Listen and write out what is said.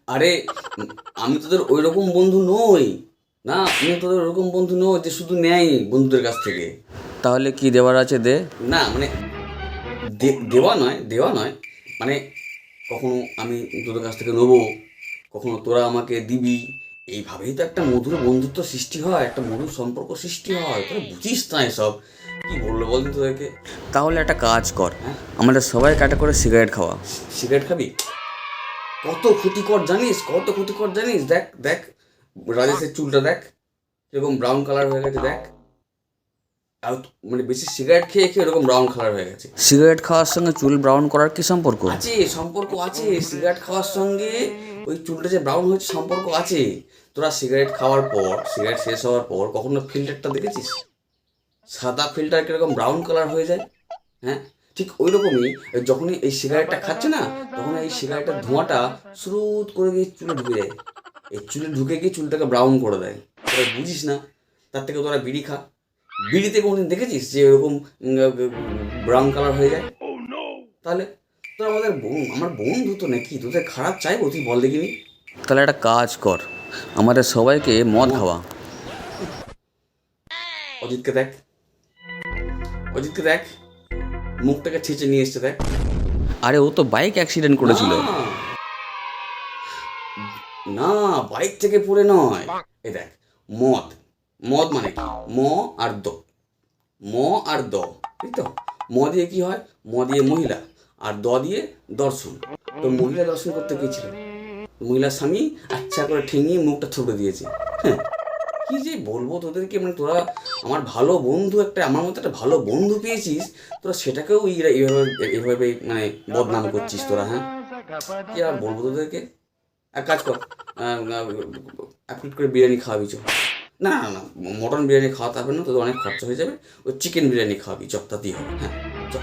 আরে আমি তোদের ওই রকম বন্ধু নই। না, আমি তোদের ওরকম বন্ধু নই যে শুধু নেয় বন্ধুদের কাছ থেকে। তাহলে কি দেওয়ার আছে দে। না মানে দেওয়া নয় মানে কখনো আমি তোদের কাছ থেকে নেবো, কখনো তোরা আমাকে দিবি। এইভাবেই তো একটা মধুর বন্ধুত্ব সৃষ্টি হয়, একটা মধুর সম্পর্ক সৃষ্টি হয়। তোরা বুঝিস না এসব। কি বললো বলতো তোদেরকে? তাহলে একটা কাজ কর, হ্যাঁ, আমাদের সবাই কাটা করে সিগারেট খাওয়া। সিগারেট খাবি? কত ক্ষতিকর জানিস, কত ক্ষতিকর জানিস। দেখ দেখ, রাজেশের চুলটা দেখ এরকম ব্রাউন কালার হয়ে গেছে, দেখ। আর মানে বেশি সিগারেট খেয়ে খেয়ে এরকম ব্রাউন কালার হয়ে গেছে। সিগারেট খাওয়ার সঙ্গে চুল ব্রাউন করার কি সম্পর্ক? আছে, সম্পর্ক আছে। সিগারেট খাওয়ার সঙ্গে ওই চুলটা যে ব্রাউন হয়েছে সম্পর্ক আছে। তোরা সিগারেট খাওয়ার পর, সিগারেট শেষ হওয়ার পর কখনো ফিল্টারটা দেখেছিস? সাদা ফিল্টার কিরকম ব্রাউন কালার হয়ে যায়। হ্যাঁ, ঠিক ওই রকমই যখনই এই সিগারেটটা খাচ্ছে না, তখন এই সিগারেটের ধোঁয়াটা স্রোত করে গিয়ে চুলে ঢুকে যায়। এই চুলে ঢুকে গিয়ে চুলটাকে ব্রাউন করে দেয়। তোরা বুঝিস না। তার থেকে তোরা বিড়ি খা। বিড়িতে কোনোদিন দেখেছিস যে এরকম ব্রাউন কালার হয়ে যায়? তাহলে তোরা আমাদের আমার বন্ধু তো নাকি, তোদের খারাপ চাইবো তুই বল দেখিনি? তাহলে একটা কাজ কর, আমাদের সবাইকে মদ মদ? খাওয়া। অজিতকে দেখ, অজিতকে দেখ, মুখটাকে ছেঁচে নিয়ে এসছে দেখ। আরে ও তো বাইক অ্যাক্সিডেন্ট না করেছিল। না, বাইক থেকে পড়ে নয়। এই দেখ, মদ, মদ মানে কি? ম আর দ, ম আর দ, ঠিক তো? ম দিয়ে কি হয়? ম দিয়ে মহিলা, আর দ দিয়ে দর্শন। তো মহিলা দর্শন করতে গিয়েছিল, মহিলার স্বামী আচ্ছা করে ঠেঙিয়ে মুখটা থুবড়ে দিয়েছে। হ্যাঁ, কি যে বলবো তোদেরকে, মানে তোরা আমার ভালো বন্ধু, একটা আমার মতো একটা ভালো বন্ধু পেয়েছিস, তোরা সেটাকেও এইভাবে এইভাবে মানে বদনাম করছিস তোরা। হ্যাঁ, কি আর বলবো তোদেরকে। এক কাজ কর, এক প্লেট করে বিরিয়ানি খাওয়াবি চ। না না না, মটন বিরিয়ানি খাওয়াতে হবে না, তোদের অনেক খরচা হয়ে যাবে। ওই চিকেন বিরিয়ানি খাওয়াবি চ, তাতেই হবে। হ্যাঁ, চ।